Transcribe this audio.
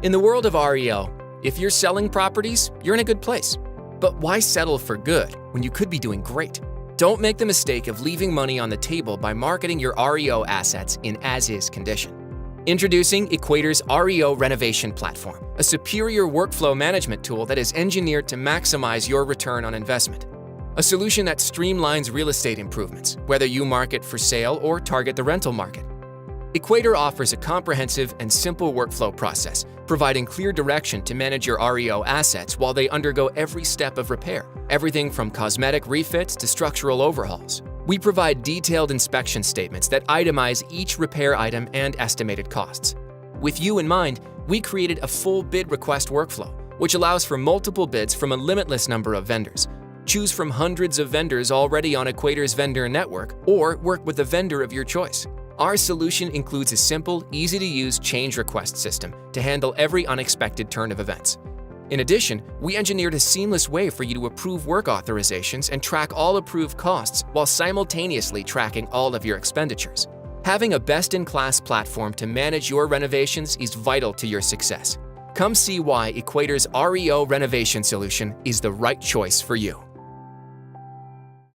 In the world of REO, if you're selling properties, you're in a good place. But why settle for good when you could be doing great? Don't make the mistake of leaving money on the table by marketing your REO assets in as-is condition. Introducing Equator's REO Renovation platform, a superior workflow management tool that is engineered to maximize your return on investment. A solution that streamlines real estate improvements, whether you market for sale or target the rental market. Equator offers a comprehensive and simple workflow process, providing clear direction to manage your REO assets while they undergo every step of repair, everything from cosmetic refits to structural overhauls. We provide detailed inspection statements that itemize each repair item and estimated costs. With you in mind, we created a full bid request workflow, which allows for multiple bids from a limitless number of vendors. Choose from hundreds of vendors already on Equator's vendor network, or work with a vendor of your choice. Our solution includes a simple, easy-to-use change request system to handle every unexpected turn of events. In addition, we engineered a seamless way for you to approve work authorizations and track all approved costs while simultaneously tracking all of your expenditures. Having a best-in-class platform to manage your renovations is vital to your success. Come see why Equator's REO renovation solution is the right choice for you.